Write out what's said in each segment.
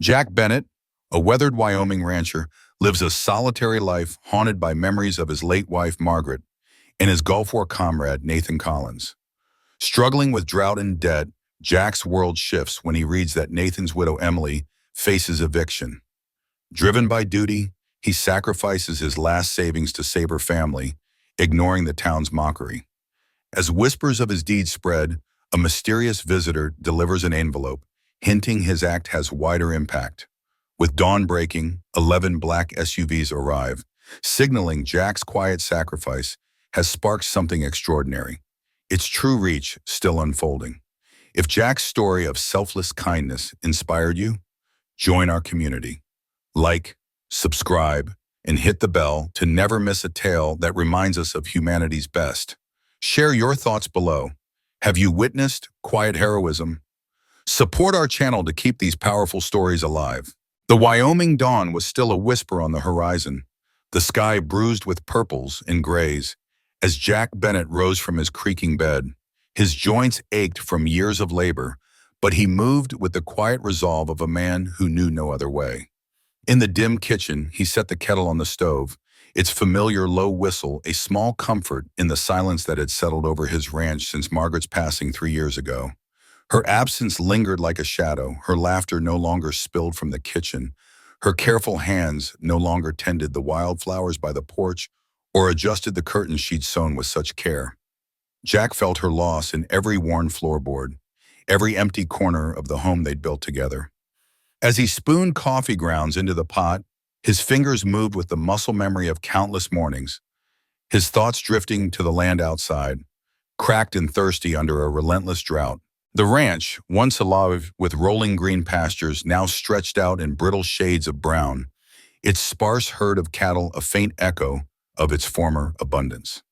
Jack Bennett, a weathered Wyoming rancher, lives a solitary life haunted by memories of his late wife, Margaret, and his Gulf War comrade, Nathan Collins. Struggling with drought and debt, Jack's world shifts when he reads that Nathan's widow, Emily, faces eviction. Driven by duty, he sacrifices his last savings to save her family, ignoring the town's mockery. As whispers of his deed spread, a mysterious visitor delivers an envelope, hinting his act has wider impact. With dawn breaking, 11 black SUVs arrive, signaling Jack's quiet sacrifice has sparked something extraordinary. Its true reach still unfolding. If Jack's story of selfless kindness inspired you, join our community. Like, subscribe, and hit the bell to never miss a tale that reminds us of humanity's best. Share your thoughts below. Have you witnessed quiet heroism? Support our channel to keep these powerful stories alive. The Wyoming dawn was still a whisper on the horizon, the sky bruised with purples and grays. As Jack Bennett rose from his creaking bed, his joints ached from years of labor, but he moved with the quiet resolve of a man who knew no other way. In the dim kitchen, he set the kettle on the stove, its familiar low whistle a small comfort in the silence that had settled over his ranch since Margaret's passing 3 years ago. Her absence lingered like a shadow, her laughter no longer spilled from the kitchen, her careful hands no longer tended the wildflowers by the porch or adjusted the curtains she'd sewn with such care. Jack felt her loss in every worn floorboard, every empty corner of the home they'd built together. As he spooned coffee grounds into the pot, his fingers moved with the muscle memory of countless mornings, his thoughts drifting to the land outside, cracked and thirsty under a relentless drought. The ranch, once alive with rolling green pastures, now stretched out in brittle shades of brown, its sparse herd of cattle a faint echo of its former abundance.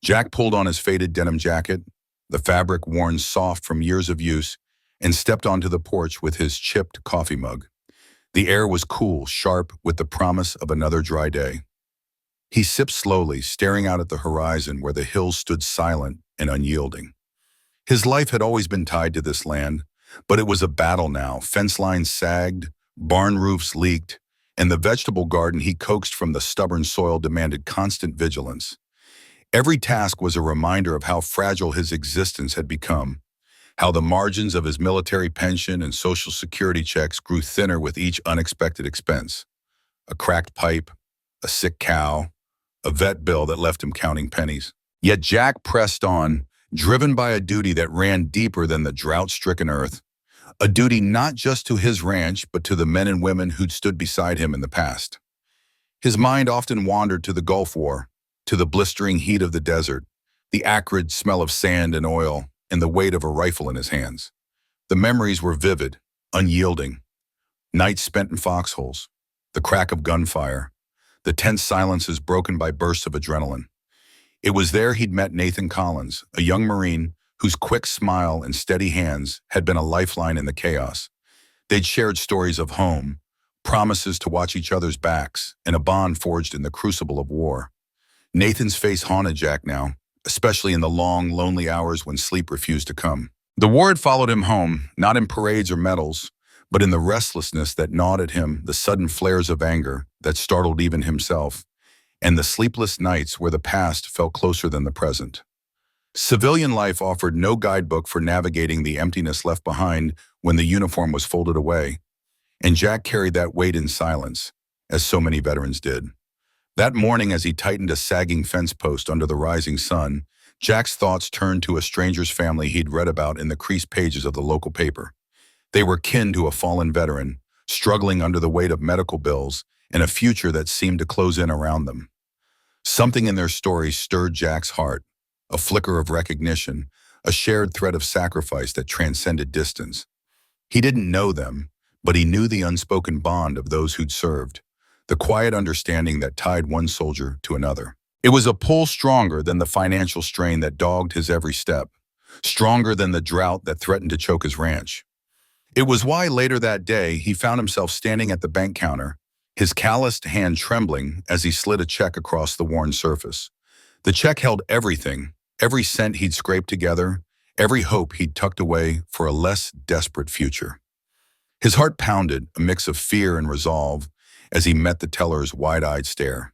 Jack pulled on his faded denim jacket, the fabric worn soft from years of use, and stepped onto the porch with his chipped coffee mug. The air was cool, sharp, with the promise of another dry day. He sipped slowly, staring out at the horizon where the hills stood silent and unyielding. His life had always been tied to this land, but it was a battle now. Fence lines sagged, barn roofs leaked, and the vegetable garden he coaxed from the stubborn soil demanded constant vigilance. Every task was a reminder of how fragile his existence had become, how the margins of his military pension and Social Security checks grew thinner with each unexpected expense. A cracked pipe, a sick cow, a vet bill that left him counting pennies. Yet Jack pressed on, driven by a duty that ran deeper than the drought-stricken earth, a duty not just to his ranch, but to the men and women who'd stood beside him in the past. His mind often wandered to the Gulf War, to the blistering heat of the desert, the acrid smell of sand and oil, and the weight of a rifle in his hands. The memories were vivid, unyielding. Nights spent in foxholes, the crack of gunfire, the tense silences broken by bursts of adrenaline. It was there he'd met Nathan Collins, a young Marine whose quick smile and steady hands had been a lifeline in the chaos. They'd shared stories of home, promises to watch each other's backs, and a bond forged in the crucible of war. Nathan's face haunted Jack now, especially in the long, lonely hours when sleep refused to come. The war had followed him home, not in parades or medals, but in the restlessness that gnawed at him, the sudden flares of anger that startled even himself, and the sleepless nights where the past felt closer than the present. Civilian life offered no guidebook for navigating the emptiness left behind when the uniform was folded away, and Jack carried that weight in silence, as so many veterans did. That morning, as he tightened a sagging fence post under the rising sun, Jack's thoughts turned to a stranger's family he'd read about in the creased pages of the local paper. They were kin to a fallen veteran, struggling under the weight of medical bills and a future that seemed to close in around them. Something in their story stirred Jack's heart, a flicker of recognition, a shared thread of sacrifice that transcended distance. He didn't know them, but he knew the unspoken bond of those who'd served, the quiet understanding that tied one soldier to another. It was a pull stronger than the financial strain that dogged his every step, stronger than the drought that threatened to choke his ranch. It was why later that day he found himself standing at the bank counter, his calloused hand trembling as he slid a check across the worn surface. The check held everything, every cent he'd scraped together, every hope he'd tucked away for a less desperate future. His heart pounded, a mix of fear and resolve, as he met the teller's wide-eyed stare.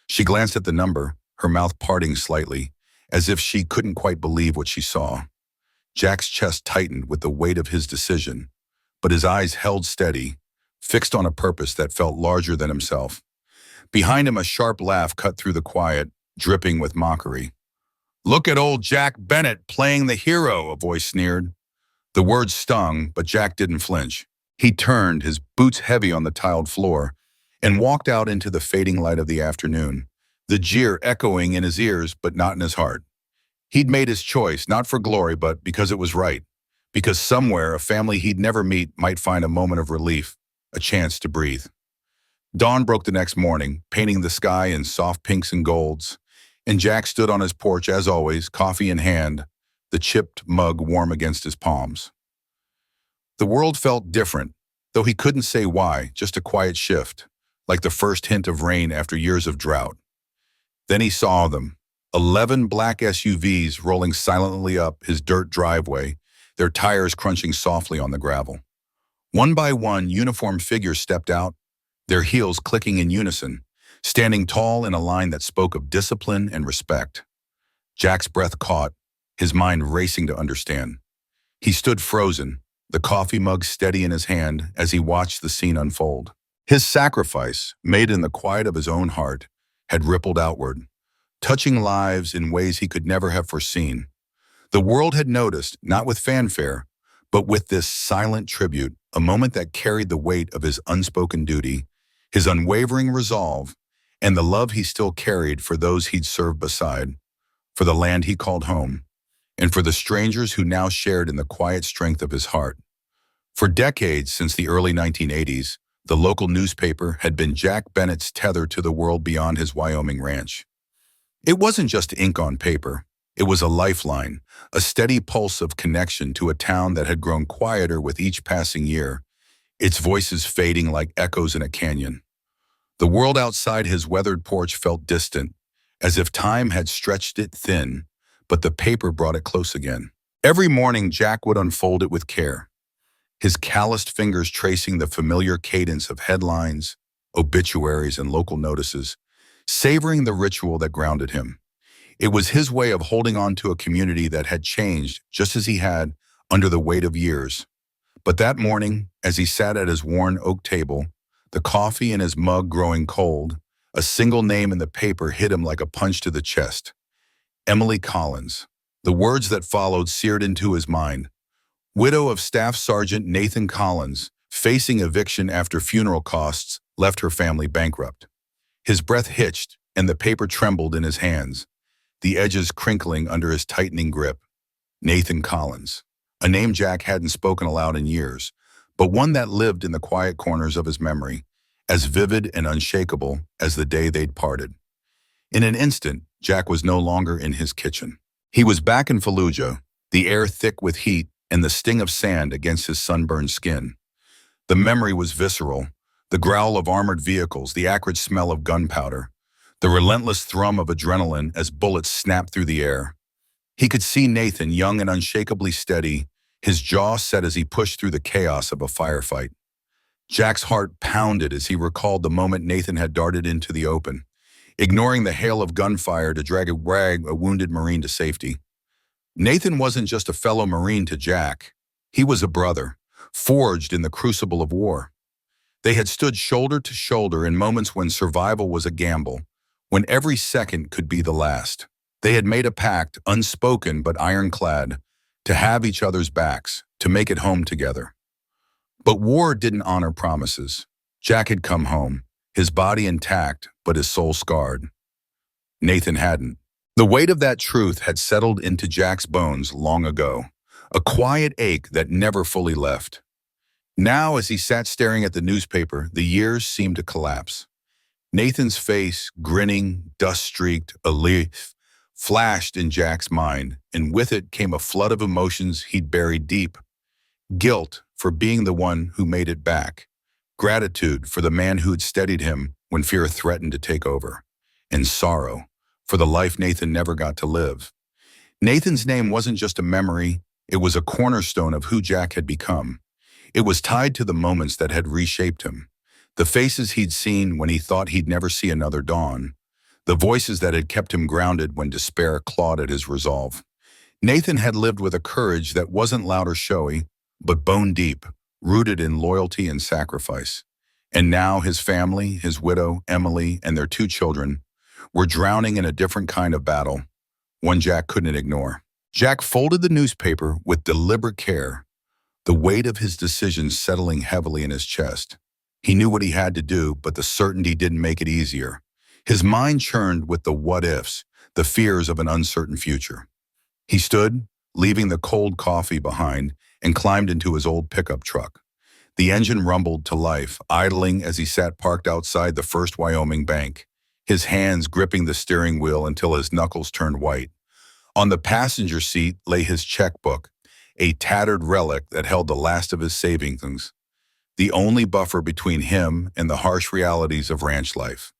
She glanced at the number, her mouth parting slightly, as if she couldn't quite believe what she saw. Jack's chest tightened with the weight of his decision, but his eyes held steady, fixed on a purpose that felt larger than himself. Behind him, a sharp laugh cut through the quiet, dripping with mockery. "Look at old Jack Bennett playing the hero," a voice sneered. The words stung, but Jack didn't flinch. He turned, his boots heavy on the tiled floor, and walked out into the fading light of the afternoon, the jeer echoing in his ears but not in his heart. He'd made his choice, not for glory, but because it was right. Because somewhere, a family he'd never meet might find a moment of relief, a chance to breathe. Dawn broke the next morning, painting the sky in soft pinks and golds, and Jack stood on his porch as always, coffee in hand, the chipped mug warm against his palms. The world felt different, though he couldn't say why, just a quiet shift, like the first hint of rain after years of drought. Then he saw them, 11 black SUVs rolling silently up his dirt driveway, their tires crunching softly on the gravel. One by one, uniformed figures stepped out, their heels clicking in unison, standing tall in a line that spoke of discipline and respect. Jack's breath caught, his mind racing to understand. He stood frozen, the coffee mug steady in his hand as he watched the scene unfold. His sacrifice, made in the quiet of his own heart, had rippled outward, touching lives in ways he could never have foreseen. The world had noticed, not with fanfare, but with this silent tribute, a moment that carried the weight of his unspoken duty, his unwavering resolve, and the love he still carried for those he'd served beside, for the land he called home, and for the strangers who now shared in the quiet strength of his heart. For decades since the early 1980s, the local newspaper had been Jack Bennett's tether to the world beyond his Wyoming ranch. It wasn't just ink on paper. It was a lifeline, a steady pulse of connection to a town that had grown quieter with each passing year, its voices fading like echoes in a canyon. The world outside his weathered porch felt distant, as if time had stretched it thin, but the paper brought it close again. Every morning, Jack would unfold it with care, his calloused fingers tracing the familiar cadence of headlines, obituaries, and local notices, savoring the ritual that grounded him. It was his way of holding on to a community that had changed just as he had under the weight of years. But that morning, as he sat at his worn oak table, the coffee in his mug growing cold, a single name in the paper hit him like a punch to the chest. Emily Collins. The words that followed seared into his mind. Widow of Staff Sergeant Nathan Collins, facing eviction after funeral costs left her family bankrupt. His breath hitched, and the paper trembled in his hands, the edges crinkling under his tightening grip. Nathan Collins, a name Jack hadn't spoken aloud in years, but one that lived in the quiet corners of his memory, as vivid and unshakable as the day they'd parted. In an instant, Jack was no longer in his kitchen. He was back in Fallujah, the air thick with heat and the sting of sand against his sunburned skin. The memory was visceral, the growl of armored vehicles, the acrid smell of gunpowder, the relentless thrum of adrenaline as bullets snapped through the air. He could see Nathan, young and unshakably steady, his jaw set as he pushed through the chaos of a firefight. Jack's heart pounded as he recalled the moment Nathan had darted into the open, ignoring the hail of gunfire to drag a wounded Marine to safety. Nathan wasn't just a fellow Marine to Jack. He was a brother, forged in the crucible of war. They had stood shoulder to shoulder in moments when survival was a gamble, when every second could be the last. They had made a pact, unspoken but ironclad, to have each other's backs, to make it home together. But war didn't honor promises. Jack had come home, his body intact, but his soul scarred. Nathan hadn't. The weight of that truth had settled into Jack's bones long ago, a quiet ache that never fully left. Now, as he sat staring at the newspaper, the years seemed to collapse. Nathan's face, grinning, dust-streaked, aloof, flashed in Jack's mind, and with it came a flood of emotions he'd buried deep. Guilt for being the one who made it back. Gratitude for the man who had steadied him when fear threatened to take over. And sorrow for the life Nathan never got to live. Nathan's name wasn't just a memory, it was a cornerstone of who Jack had become. It was tied to the moments that had reshaped him, the faces he'd seen when he thought he'd never see another dawn, the voices that had kept him grounded when despair clawed at his resolve. Nathan had lived with a courage that wasn't loud or showy, but bone deep, rooted in loyalty and sacrifice. And now his family, his widow, Emily, and their two children, were drowning in a different kind of battle, one Jack couldn't ignore. Jack folded the newspaper with deliberate care, the weight of his decisions settling heavily in his chest. He knew what he had to do, but the certainty didn't make it easier. His mind churned with the what-ifs, the fears of an uncertain future. He stood, leaving the cold coffee behind, and climbed into his old pickup truck. The engine rumbled to life, idling as he sat parked outside the First Wyoming bank, his hands gripping the steering wheel until his knuckles turned white. On the passenger seat lay his checkbook, a tattered relic that held the last of his savings, the only buffer between him and the harsh realities of ranch life.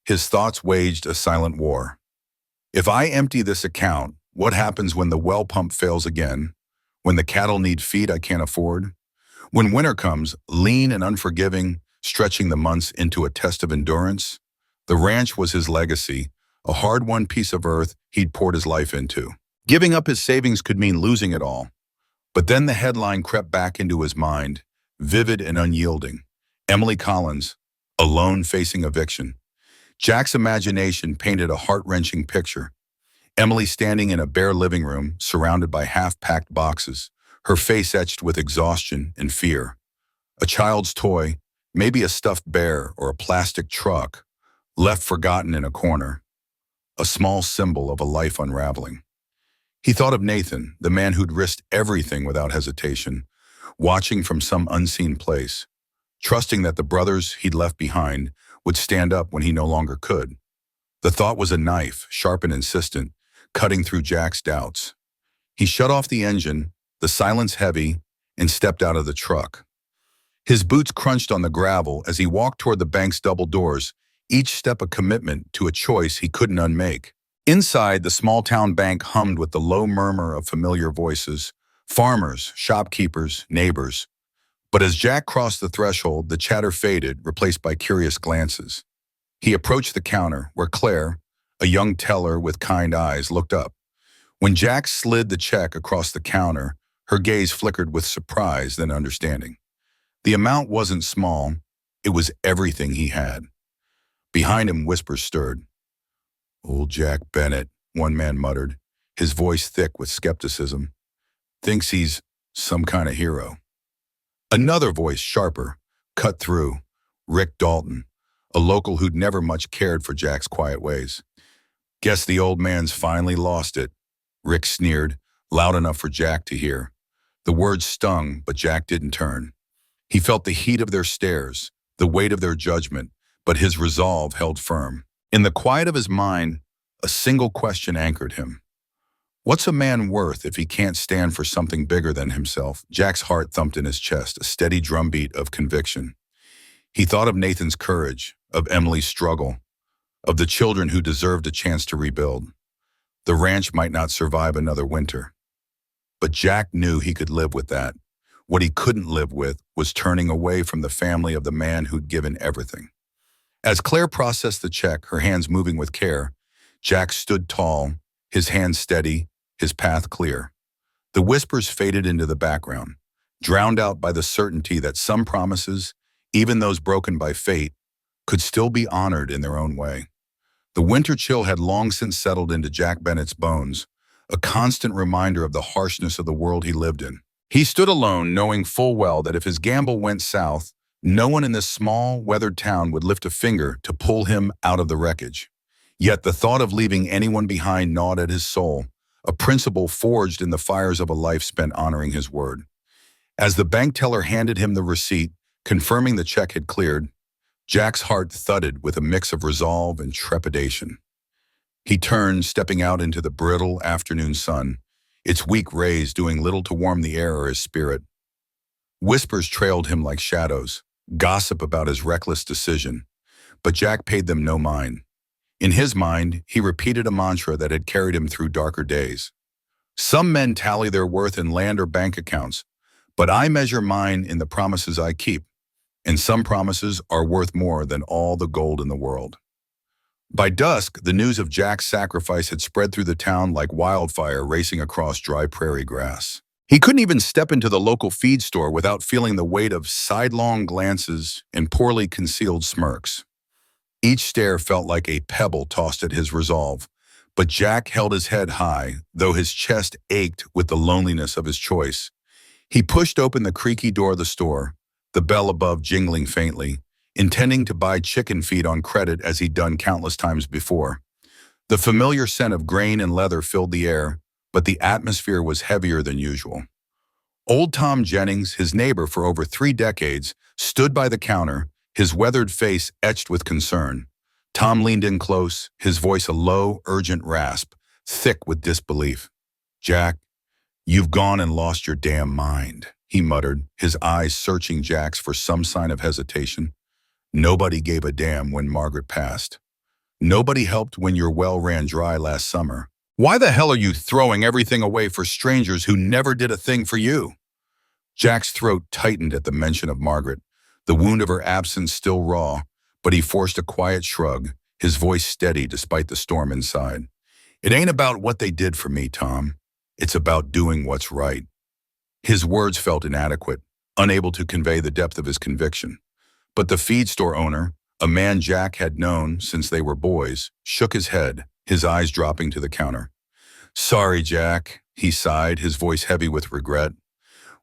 His thoughts waged a silent war. If I empty this account, what happens when the well pump fails again? When the cattle need feed I can't afford? When winter comes, lean and unforgiving, stretching the months into a test of endurance? The ranch was his legacy, a hard-won piece of earth he'd poured his life into. Giving up his savings could mean losing it all. But then the headline crept back into his mind, vivid and unyielding. Emily Collins, alone facing eviction. Jack's imagination painted a heart-wrenching picture. Emily standing in a bare living room, surrounded by half-packed boxes, her face etched with exhaustion and fear. A child's toy, maybe a stuffed bear or a plastic truck, left forgotten in a corner. A small symbol of a life unraveling. He thought of Nathan, the man who'd risked everything without hesitation, watching from some unseen place, trusting that the brothers he'd left behind would stand up when he no longer could. The thought was a knife, sharp and insistent, cutting through Jack's doubts. He shut off the engine, the silence heavy, and stepped out of the truck. His boots crunched on the gravel as he walked toward the bank's double doors, each step a commitment to a choice he couldn't unmake. Inside, the small-town bank hummed with the low murmur of familiar voices, farmers, shopkeepers, neighbors. But as Jack crossed the threshold, the chatter faded, replaced by curious glances. He approached the counter, where Claire, a young teller with kind eyes, looked up. When Jack slid the check across the counter, her gaze flickered with surprise, then understanding. The amount wasn't small, it was everything he had. Behind him, whispers stirred. "Old Jack Bennett," one man muttered, his voice thick with skepticism. "Thinks he's some kind of hero." Another voice, sharper, cut through. Rick Dalton, a local who'd never much cared for Jack's quiet ways. "Guess the old man's finally lost it," Rick sneered, loud enough for Jack to hear. The words stung, but Jack didn't turn. He felt the heat of their stares, the weight of their judgment, but his resolve held firm. In the quiet of his mind, a single question anchored him. What's a man worth if he can't stand for something bigger than himself? Jack's heart thumped in his chest, a steady drumbeat of conviction. He thought of Nathan's courage, of Emily's struggle, of the children who deserved a chance to rebuild. The ranch might not survive another winter. But Jack knew he could live with that. What he couldn't live with was turning away from the family of the man who'd given everything. As Claire processed the check, her hands moving with care, Jack stood tall, his hands steady, his path clear. The whispers faded into the background, drowned out by the certainty that some promises, even those broken by fate, could still be honored in their own way. The winter chill had long since settled into Jack Bennett's bones, a constant reminder of the harshness of the world he lived in. He stood alone, knowing full well that if his gamble went south, no one in this small, weathered town would lift a finger to pull him out of the wreckage. Yet the thought of leaving anyone behind gnawed at his soul, a principle forged in the fires of a life spent honoring his word. As the bank teller handed him the receipt, confirming the check had cleared, Jack's heart thudded with a mix of resolve and trepidation. He turned, stepping out into the brittle afternoon sun, its weak rays doing little to warm the air or his spirit. Whispers trailed him like shadows, gossip about his reckless decision, but Jack paid them no mind. In his mind, he repeated a mantra that had carried him through darker days. Some men tally their worth in land or bank accounts, But I measure mine in the promises I keep, and some promises are worth more than all the gold in the world. By dusk, the news of Jack's sacrifice had spread through the town like wildfire racing across dry prairie grass. He couldn't even step into the local feed store without feeling the weight of sidelong glances and poorly concealed smirks. Each stare felt like a pebble tossed at his resolve, but Jack held his head high, though his chest ached with the loneliness of his choice. He pushed open the creaky door of the store, the bell above jingling faintly, intending to buy chicken feed on credit as he'd done countless times before. The familiar scent of grain and leather filled the air, but the atmosphere was heavier than usual. Old Tom Jennings, his neighbor for over 3 decades, stood by the counter, his weathered face etched with concern. Tom leaned in close, his voice a low, urgent rasp, thick with disbelief. "Jack, you've gone and lost your damn mind," he muttered, his eyes searching Jack's for some sign of hesitation. "Nobody gave a damn when Margaret passed. Nobody helped when your well ran dry last summer. Why the hell are you throwing everything away for strangers who never did a thing for you?" Jack's throat tightened at the mention of Margaret, the wound of her absence still raw, but he forced a quiet shrug, his voice steady despite the storm inside. "It ain't about what they did for me, Tom. It's about doing what's right." His words felt inadequate, unable to convey the depth of his conviction. But the feed store owner, a man Jack had known since they were boys, shook his head, his eyes dropping to the counter. "Sorry, Jack," he sighed, his voice heavy with regret.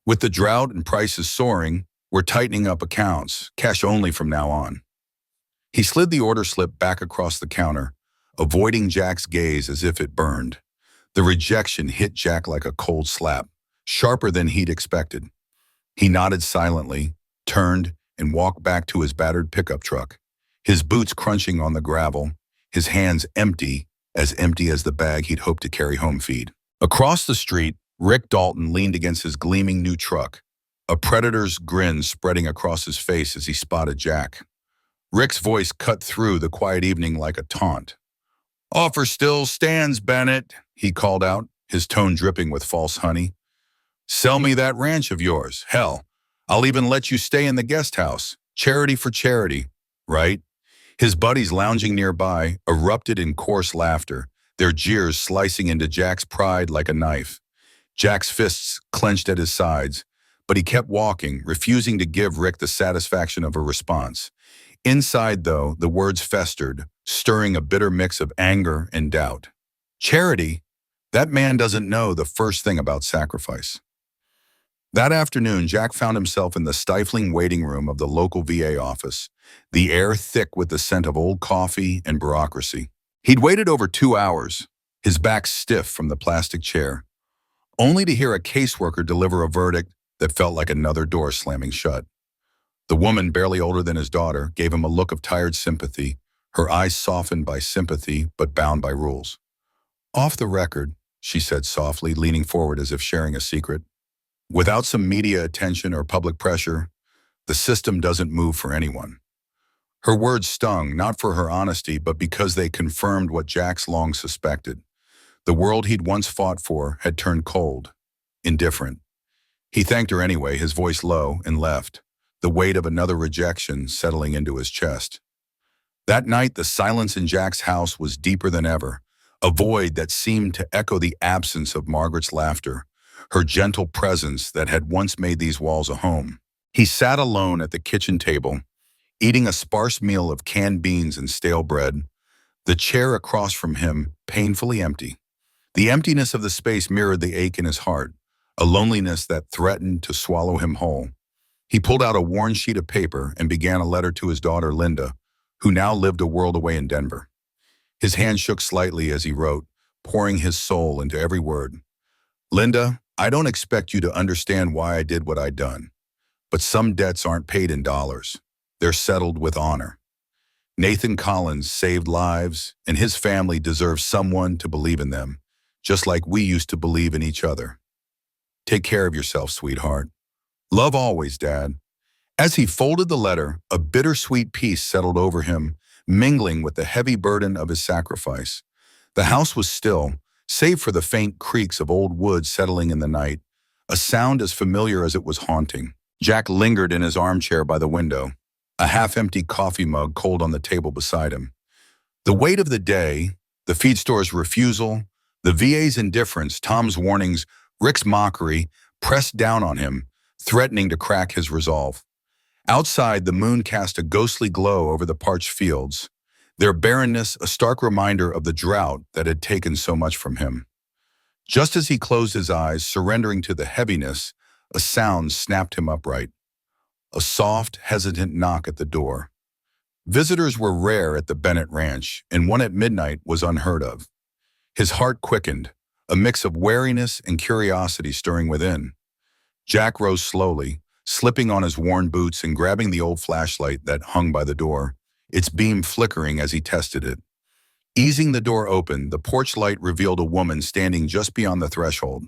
"With the drought and prices soaring, we're tightening up accounts, cash only from now on." He slid the order slip back across the counter, avoiding Jack's gaze as if it burned. The rejection hit Jack like a cold slap, sharper than he'd expected. He nodded silently, turned, and walked back to his battered pickup truck, his boots crunching on the gravel, his hands empty as the bag he'd hoped to carry home feed. Across the street, Rick Dalton leaned against his gleaming new truck, a predator's grin spreading across his face as he spotted Jack. Rick's voice cut through the quiet evening like a taunt. "Offer still stands, Bennett," he called out, his tone dripping with false honey. "Sell me that ranch of yours. Hell, I'll even let you stay in the guest house. Charity for charity, right?" His buddies lounging nearby erupted in coarse laughter, their jeers slicing into Jack's pride like a knife. Jack's fists clenched at his sides, but he kept walking, refusing to give Rick the satisfaction of a response. Inside, though, the words festered, stirring a bitter mix of anger and doubt. Charity? That man doesn't know the first thing about sacrifice. That afternoon, Jack found himself in the stifling waiting room of the local VA office, the air thick with the scent of old coffee and bureaucracy. He'd waited over 2 hours, his back stiff from the plastic chair, only to hear a caseworker deliver a verdict that felt like another door slamming shut. The woman, barely older than his daughter, gave him a look of tired sympathy, her eyes softened by sympathy but bound by rules. "Off the record," she said softly, leaning forward as if sharing a secret. "Without some media attention or public pressure, the system doesn't move for anyone." Her words stung, not for her honesty, but because they confirmed what Jack's long suspected. The world he'd once fought for had turned cold, indifferent. He thanked her anyway, his voice low, and left, the weight of another rejection settling into his chest. That night, the silence in Jack's house was deeper than ever, a void that seemed to echo the absence of Margaret's laughter, her gentle presence that had once made these walls a home. He sat alone at the kitchen table, eating a sparse meal of canned beans and stale bread, the chair across from him painfully empty. The emptiness of the space mirrored the ache in his heart, a loneliness that threatened to swallow him whole. He pulled out a worn sheet of paper and began a letter to his daughter, Linda, who now lived a world away in Denver. His hand shook slightly as he wrote, pouring his soul into every word. "Linda, I don't expect you to understand why I did what I'd done, but some debts aren't paid in dollars. They're settled with honor. Nathan Collins saved lives, and his family deserves someone to believe in them, just like we used to believe in each other. Take care of yourself, sweetheart. Love always, Dad." As he folded the letter, a bittersweet peace settled over him, mingling with the heavy burden of his sacrifice. The house was still, save for the faint creaks of old wood settling in the night, a sound as familiar as it was haunting. Jack lingered in his armchair by the window, a half-empty coffee mug cold on the table beside him. The weight of the day, the feed store's refusal, the VA's indifference, Tom's warnings, Rick's mockery, pressed down on him, threatening to crack his resolve. Outside, the moon cast a ghostly glow over the parched fields, their barrenness a stark reminder of the drought that had taken so much from him. Just as he closed his eyes, surrendering to the heaviness, a sound snapped him upright. A soft, hesitant knock at the door. Visitors were rare at the Bennett ranch, and one at midnight was unheard of. His heart quickened, a mix of wariness and curiosity stirring within. Jack rose slowly, slipping on his worn boots and grabbing the old flashlight that hung by the door, its beam flickering as he tested it. Easing the door open, the porch light revealed a woman standing just beyond the threshold.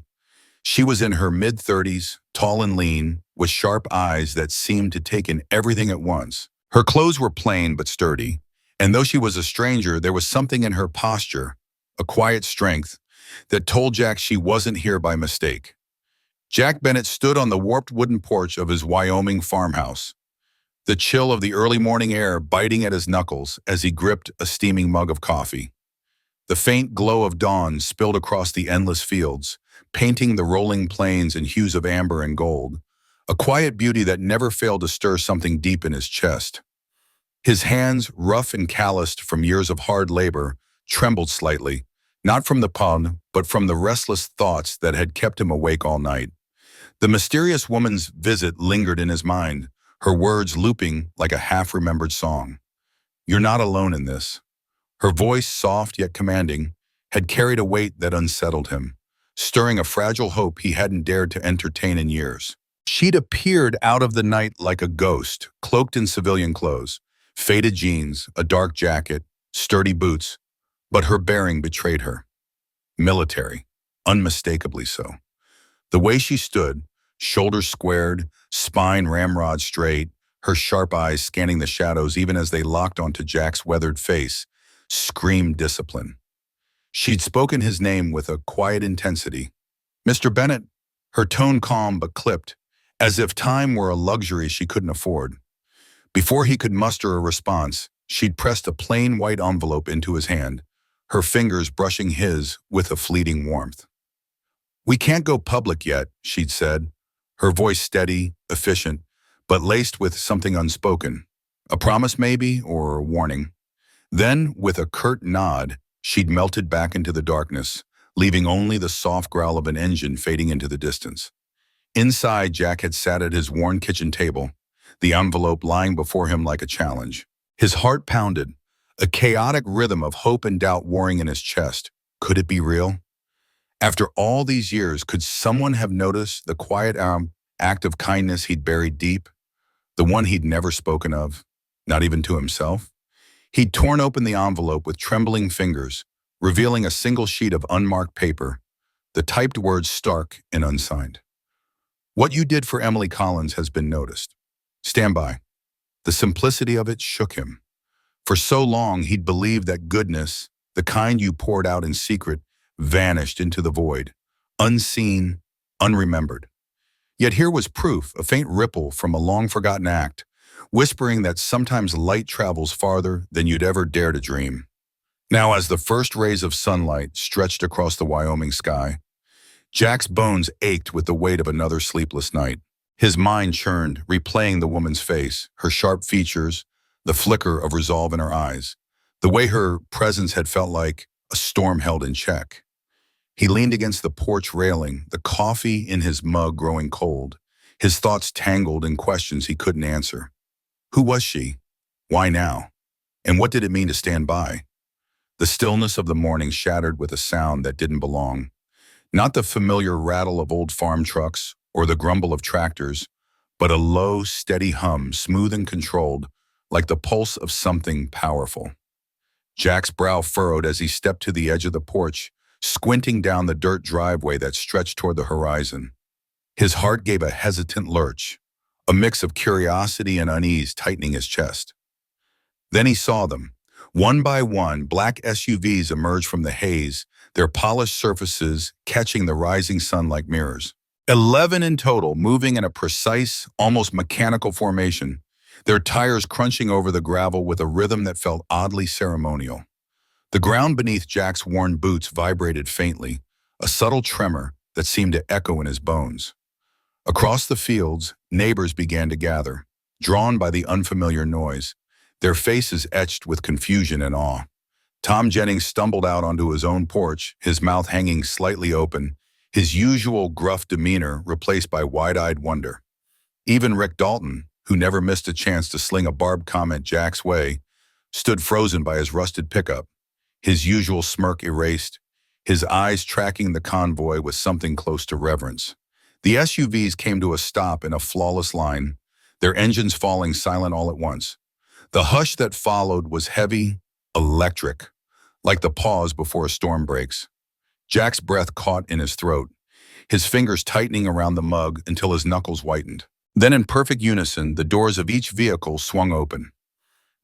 She was in her mid-30s, tall and lean, with sharp eyes that seemed to take in everything at once. Her clothes were plain but sturdy, and though she was a stranger, there was something in her posture, a quiet strength, that told Jack she wasn't here by mistake. Jack Bennett stood on the warped wooden porch of his Wyoming farmhouse, the chill of the early morning air biting at his knuckles as he gripped a steaming mug of coffee. The faint glow of dawn spilled across the endless fields, painting the rolling plains in hues of amber and gold, a quiet beauty that never failed to stir something deep in his chest. His hands, rough and calloused from years of hard labor, trembled slightly, not from the pun, but from the restless thoughts that had kept him awake all night. The mysterious woman's visit lingered in his mind, her words looping like a half-remembered song. "You're not alone in this." Her voice, soft yet commanding, had carried a weight that unsettled him, stirring a fragile hope he hadn't dared to entertain in years. She'd appeared out of the night like a ghost, cloaked in civilian clothes, faded jeans, a dark jacket, sturdy boots, but her bearing betrayed her. Military, unmistakably so. The way she stood, shoulders squared, spine ramrod straight, her sharp eyes scanning the shadows even as they locked onto Jack's weathered face, screamed discipline. She'd spoken his name with a quiet intensity. "Mr. Bennett," her tone calm but clipped, as if time were a luxury she couldn't afford. Before he could muster a response, she'd pressed a plain white envelope into his hand, her fingers brushing his with a fleeting warmth. "We can't go public yet," she'd said, her voice steady, efficient, but laced with something unspoken. A promise maybe, or a warning. Then, with a curt nod, she'd melted back into the darkness, leaving only the soft growl of an engine fading into the distance. Inside, Jack had sat at his worn kitchen table, the envelope lying before him like a challenge. His heart pounded, a chaotic rhythm of hope and doubt warring in his chest. Could it be real? After all these years, could someone have noticed the quiet act of kindness he'd buried deep? The one he'd never spoken of, not even to himself? He'd torn open the envelope with trembling fingers, revealing a single sheet of unmarked paper, the typed words stark and unsigned. "What you did for Emily Collins has been noticed. Stand by." The simplicity of it shook him. For so long, he'd believed that goodness, the kind you poured out in secret, vanished into the void, unseen, unremembered. Yet here was proof, a faint ripple from a long-forgotten act, whispering that sometimes light travels farther than you'd ever dare to dream. Now, as the first rays of sunlight stretched across the Wyoming sky, Jack's bones ached with the weight of another sleepless night. His mind churned, replaying the woman's face, her sharp features, the flicker of resolve in her eyes, the way her presence had felt like a storm held in check. He leaned against the porch railing, the coffee in his mug growing cold, his thoughts tangled in questions he couldn't answer. Who was she? Why now? And what did it mean to stand by? The stillness of the morning shattered with a sound that didn't belong. Not the familiar rattle of old farm trucks or the grumble of tractors, but a low, steady hum, smooth and controlled, like the pulse of something powerful. Jack's brow furrowed as he stepped to the edge of the porch, squinting down the dirt driveway that stretched toward the horizon. His heart gave a hesitant lurch, a mix of curiosity and unease tightening his chest. Then he saw them. One by one, black SUVs emerged from the haze, their polished surfaces catching the rising sun like mirrors. 11 in total, moving in a precise, almost mechanical formation, their tires crunching over the gravel with a rhythm that felt oddly ceremonial. The ground beneath Jack's worn boots vibrated faintly, a subtle tremor that seemed to echo in his bones. Across the fields, neighbors began to gather, drawn by the unfamiliar noise, their faces etched with confusion and awe. Tom Jennings stumbled out onto his own porch, his mouth hanging slightly open, his usual gruff demeanor replaced by wide-eyed wonder. Even Rick Dalton, who never missed a chance to sling a barbed comment Jack's way, stood frozen by his rusted pickup, his usual smirk erased, his eyes tracking the convoy with something close to reverence. The SUVs came to a stop in a flawless line, their engines falling silent all at once. The hush that followed was heavy, electric, like the pause before a storm breaks. Jack's breath caught in his throat, his fingers tightening around the mug until his knuckles whitened. Then in perfect unison, the doors of each vehicle swung open.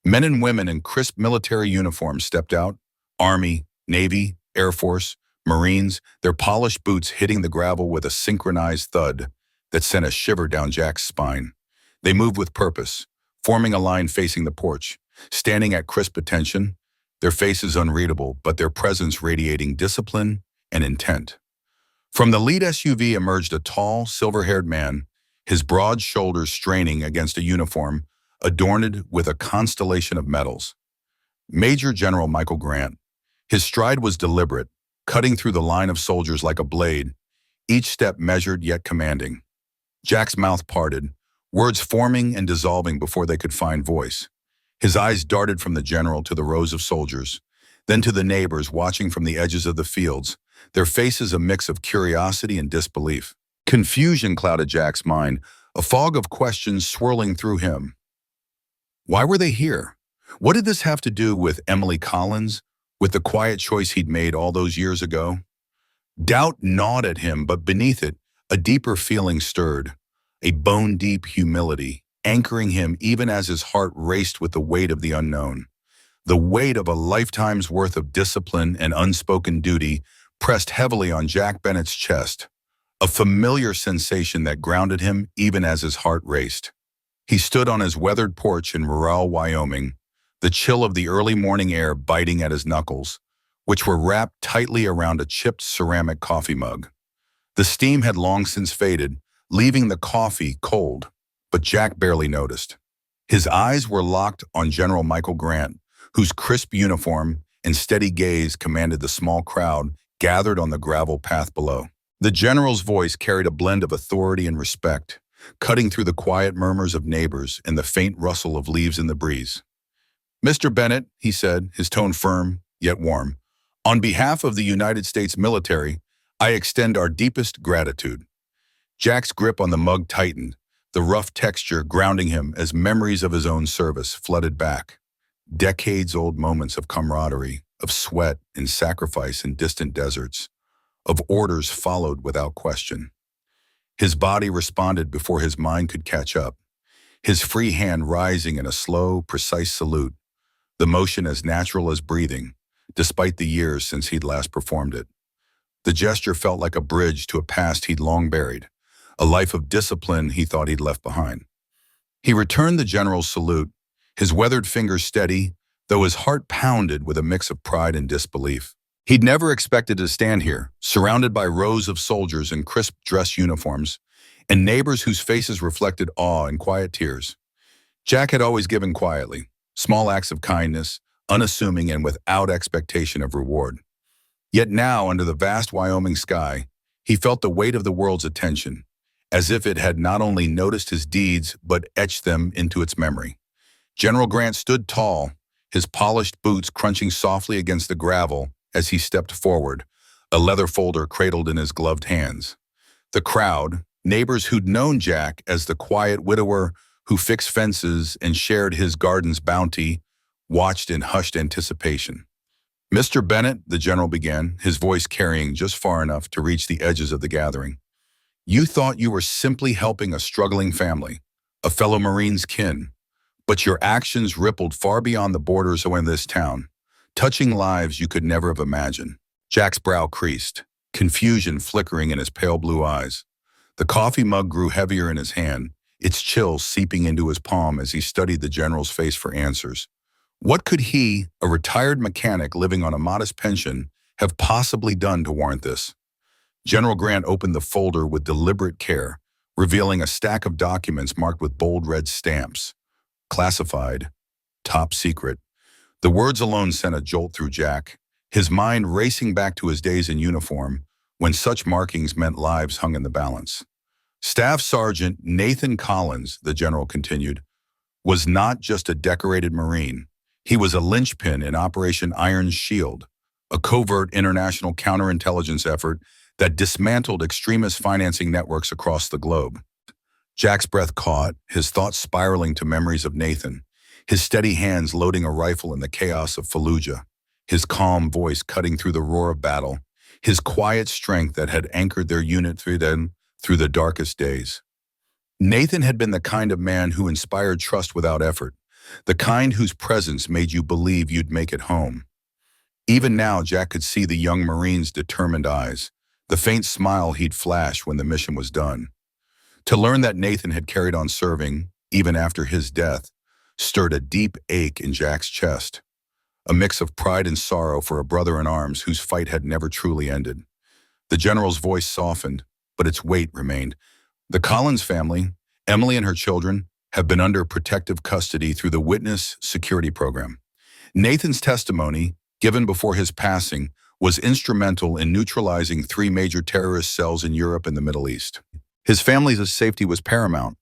Men and women in crisp military uniforms stepped out, Army, Navy, Air Force, Marines, their polished boots hitting the gravel with a synchronized thud that sent a shiver down Jack's spine. They moved with purpose, forming a line facing the porch, standing at crisp attention, their faces unreadable, but their presence radiating discipline and intent. From the lead SUV emerged a tall, silver-haired man, his broad shoulders straining against a uniform adorned with a constellation of medals. Major General Michael Grant. His stride was deliberate, cutting through the line of soldiers like a blade, each step measured yet commanding. Jack's mouth parted, words forming and dissolving before they could find voice. His eyes darted from the general to the rows of soldiers, then to the neighbors watching from the edges of the fields, their faces a mix of curiosity and disbelief. Confusion clouded Jack's mind, a fog of questions swirling through him. Why were they here? What did this have to do with Emily Collins, with the quiet choice he'd made all those years ago? Doubt gnawed at him, but beneath it, a deeper feeling stirred, a bone-deep humility, anchoring him even as his heart raced with the weight of the unknown. The weight of a lifetime's worth of discipline and unspoken duty pressed heavily on Jack Bennett's chest, a familiar sensation that grounded him even as his heart raced. He stood on his weathered porch in rural Wyoming, the chill of the early morning air biting at his knuckles, which were wrapped tightly around a chipped ceramic coffee mug. The steam had long since faded, leaving the coffee cold, but Jack barely noticed. His eyes were locked on General Michael Grant, whose crisp uniform and steady gaze commanded the small crowd gathered on the gravel path below. The general's voice carried a blend of authority and respect, cutting through the quiet murmurs of neighbors and the faint rustle of leaves in the breeze. "Mr. Bennett," he said, his tone firm yet warm, "on behalf of the United States military, I extend our deepest gratitude." Jack's grip on the mug tightened, the rough texture grounding him as memories of his own service flooded back. Decades-old moments of camaraderie, of sweat and sacrifice in distant deserts, of orders followed without question. His body responded before his mind could catch up, his free hand rising in a slow, precise salute, the motion as natural as breathing, despite the years since he'd last performed it. The gesture felt like a bridge to a past he'd long buried, a life of discipline he thought he'd left behind. He returned the general's salute, his weathered fingers steady, though his heart pounded with a mix of pride and disbelief. He'd never expected to stand here, surrounded by rows of soldiers in crisp dress uniforms, and neighbors whose faces reflected awe and quiet tears. Jack had always given quietly, small acts of kindness, unassuming and without expectation of reward. Yet now, under the vast Wyoming sky, he felt the weight of the world's attention, as if it had not only noticed his deeds but etched them into its memory. General Grant stood tall, his polished boots crunching softly against the gravel as he stepped forward, a leather folder cradled in his gloved hands. The crowd, neighbors who'd known Jack as the quiet widower who fixed fences and shared his garden's bounty, watched in hushed anticipation. "Mr. Bennett," the general began, his voice carrying just far enough to reach the edges of the gathering, "you thought you were simply helping a struggling family, a fellow Marine's kin. But your actions rippled far beyond the borders of this town, touching lives you could never have imagined." Jack's brow creased, confusion flickering in his pale blue eyes. The coffee mug grew heavier in his hand, its chill seeping into his palm as he studied the general's face for answers. What could he, a retired mechanic living on a modest pension, have possibly done to warrant this? General Grant opened the folder with deliberate care, revealing a stack of documents marked with bold red stamps. Classified. Top secret. The words alone sent a jolt through Jack, his mind racing back to his days in uniform, when such markings meant lives hung in the balance. Staff Sergeant Nathan Collins, the general continued, was not just a decorated Marine. He was a linchpin in Operation Iron Shield, a covert international counterintelligence effort that dismantled extremist financing networks across the globe. Jack's breath caught, his thoughts spiraling to memories of Nathan, his steady hands loading a rifle in the chaos of Fallujah, his calm voice cutting through the roar of battle, his quiet strength that had anchored their unit through the darkest days. Nathan had been the kind of man who inspired trust without effort, the kind whose presence made you believe you'd make it home. Even now, Jack could see the young Marine's determined eyes, the faint smile he'd flash when the mission was done. To learn that Nathan had carried on serving, even after his death, stirred a deep ache in Jack's chest, a mix of pride and sorrow for a brother in arms whose fight had never truly ended. The general's voice softened, but its weight remained. The Collins family, Emily and her children, have been under protective custody through the Witness Security Program. Nathan's testimony, given before his passing, was instrumental in neutralizing 3 major terrorist cells in Europe and the Middle East. His family's safety was paramount,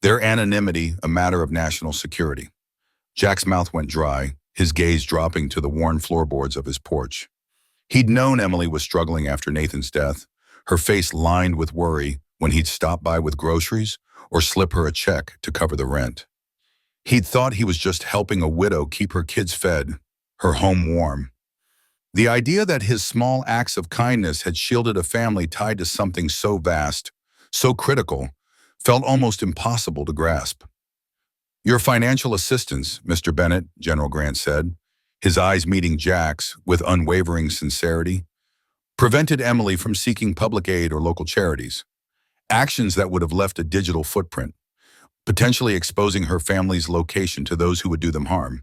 their anonymity a matter of national security. Jack's mouth went dry, his gaze dropping to the worn floorboards of his porch. He'd known Emily was struggling after Nathan's death, her face lined with worry when he'd stop by with groceries or slip her a check to cover the rent. He'd thought he was just helping a widow keep her kids fed, her home warm. The idea that his small acts of kindness had shielded a family tied to something so vast, so critical, felt almost impossible to grasp. "Your financial assistance, Mr. Bennett," General Grant said, his eyes meeting Jack's with unwavering sincerity, prevented Emily from seeking public aid or local charities, actions that would have left a digital footprint, potentially exposing her family's location to those who would do them harm.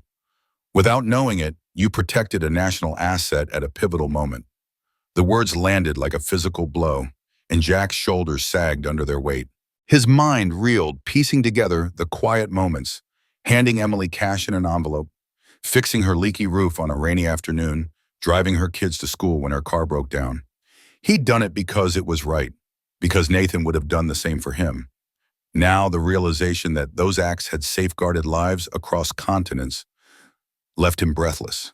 Without knowing it, you protected a national asset at a pivotal moment. The words landed like a physical blow, and Jack's shoulders sagged under their weight. His mind reeled, piecing together the quiet moments, handing Emily cash in an envelope, fixing her leaky roof on a rainy afternoon, driving her kids to school when her car broke down. He'd done it because it was right, because Nathan would have done the same for him. Now the realization that those acts had safeguarded lives across continents left him breathless,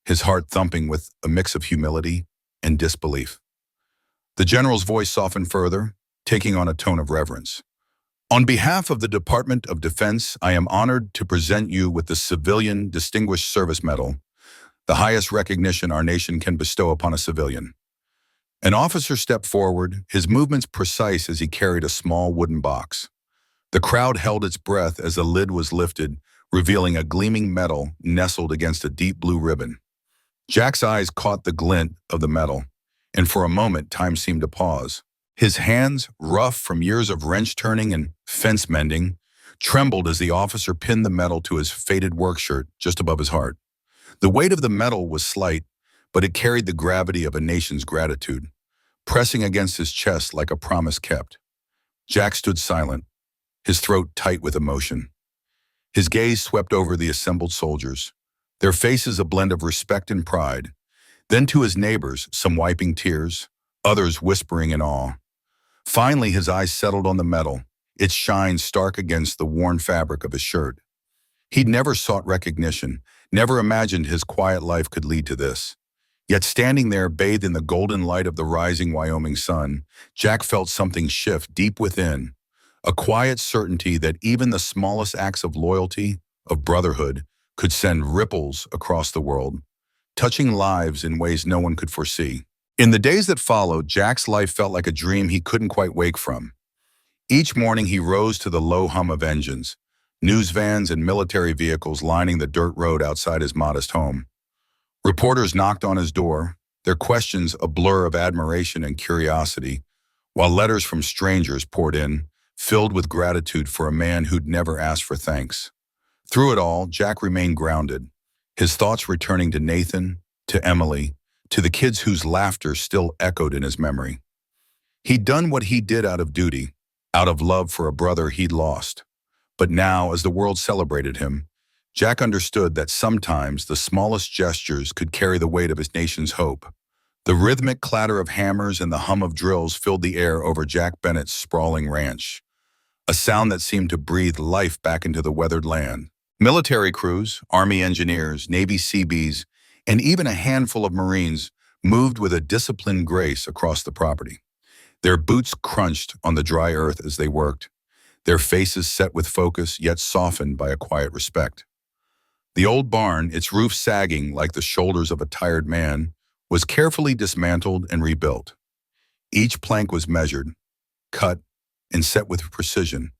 his heart thumping with a mix of humility and disbelief. The general's voice softened further, taking on a tone of reverence. "On behalf of the Department of Defense, I am honored to present you with the Civilian Distinguished Service Medal, the highest recognition our nation can bestow upon a civilian." An officer stepped forward, his movements precise as he carried a small wooden box. The crowd held its breath as the lid was lifted, revealing a gleaming medal nestled against a deep blue ribbon. Jack's eyes caught the glint of the medal, and for a moment time seemed to pause. His hands, rough from years of wrench turning and fence mending, trembled as the officer pinned the medal to his faded work shirt just above his heart. The weight of the medal was slight, but it carried the gravity of a nation's gratitude, pressing against his chest like a promise kept. Jack stood silent, his throat tight with emotion. His gaze swept over the assembled soldiers, their faces a blend of respect and pride, then to his neighbors, some wiping tears, others whispering in awe. Finally, his eyes settled on the medal, its shine stark against the worn fabric of his shirt. He'd never sought recognition, never imagined his quiet life could lead to this. Yet standing there, bathed in the golden light of the rising Wyoming sun, Jack felt something shift deep within, a quiet certainty that even the smallest acts of loyalty, of brotherhood, could send ripples across the world, touching lives in ways no one could foresee. In the days that followed, Jack's life felt like a dream he couldn't quite wake from. Each morning he rose to the low hum of engines, news vans and military vehicles lining the dirt road outside his modest home. Reporters knocked on his door, their questions a blur of admiration and curiosity, while letters from strangers poured in, filled with gratitude for a man who'd never asked for thanks. Through it all, Jack remained grounded, his thoughts returning to Nathan, to Emily, to the kids whose laughter still echoed in his memory. He'd done what he did out of duty, out of love for a brother he'd lost. But now, as the world celebrated him, Jack understood that sometimes the smallest gestures could carry the weight of his nation's hope. The rhythmic clatter of hammers and the hum of drills filled the air over Jack Bennett's sprawling ranch, a sound that seemed to breathe life back into the weathered land. Military crews, Army engineers, Navy Seabees, and even a handful of Marines moved with a disciplined grace across the property. Their boots crunched on the dry earth as they worked, their faces set with focus yet softened by a quiet respect. The old barn, its roof sagging like the shoulders of a tired man, was carefully dismantled and rebuilt. Each plank was measured, cut, and set with precision,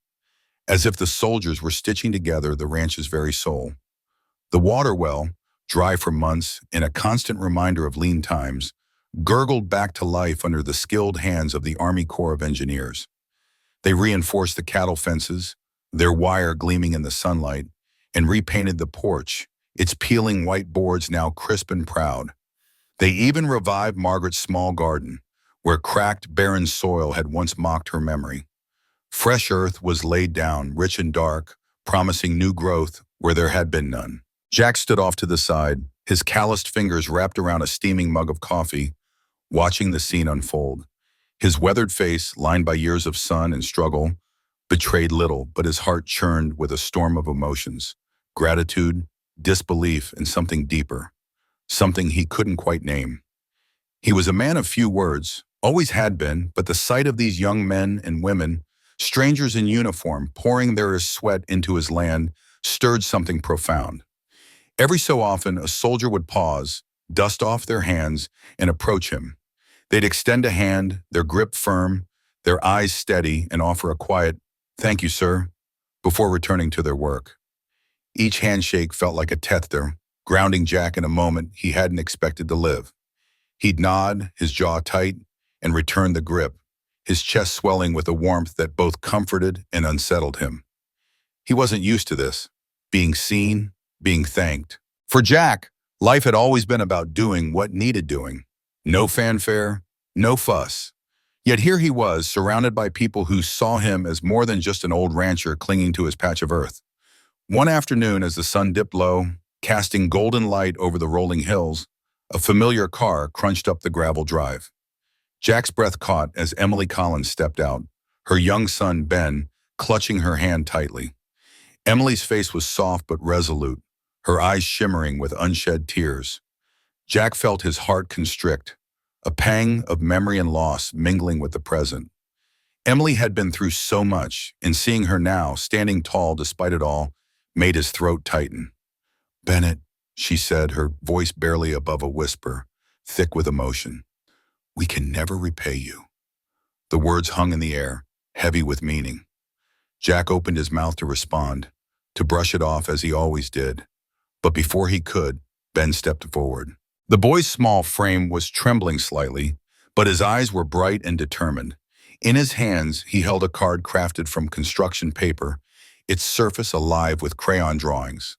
as if the soldiers were stitching together the ranch's very soul. The water well, dry for months and a constant reminder of lean times, gurgled back to life under the skilled hands of the Army Corps of Engineers. They reinforced the cattle fences, their wire gleaming in the sunlight, and repainted the porch, its peeling white boards now crisp and proud. They even revived Margaret's small garden, where cracked, barren soil had once mocked her memory. Fresh earth was laid down, rich and dark, promising new growth where there had been none. Jack stood off to the side, his calloused fingers wrapped around a steaming mug of coffee, watching the scene unfold. His weathered face, lined by years of sun and struggle, betrayed little, but his heart churned with a storm of emotions, gratitude, disbelief, and something deeper, something he couldn't quite name. He was a man of few words, always had been, but the sight of these young men and women, strangers in uniform, pouring their sweat into his land, stirred something profound. Every so often, a soldier would pause, dust off their hands, and approach him. They'd extend a hand, their grip firm, their eyes steady, and offer a quiet, "Thank you, sir," before returning to their work. Each handshake felt like a tether, grounding Jack in a moment he hadn't expected to live. He'd nod, his jaw tight, and return the grip, his chest swelling with a warmth that both comforted and unsettled him. He wasn't used to this, being seen, being thanked. For Jack, life had always been about doing what needed doing. No fanfare, no fuss. Yet here he was, surrounded by people who saw him as more than just an old rancher clinging to his patch of earth. One afternoon, as the sun dipped low, casting golden light over the rolling hills, a familiar car crunched up the gravel drive. Jack's breath caught as Emily Collins stepped out, her young son, Ben, clutching her hand tightly. Emily's face was soft but resolute, her eyes shimmering with unshed tears. Jack felt his heart constrict, a pang of memory and loss mingling with the present. Emily had been through so much, and seeing her now, standing tall despite it all, made his throat tighten. "Bennett," she said, her voice barely above a whisper, thick with emotion, "we can never repay you." The words hung in the air, heavy with meaning. Jack opened his mouth to respond, to brush it off as he always did. But before he could, Ben stepped forward. The boy's small frame was trembling slightly, but his eyes were bright and determined. In his hands, he held a card crafted from construction paper, its surface alive with crayon drawings.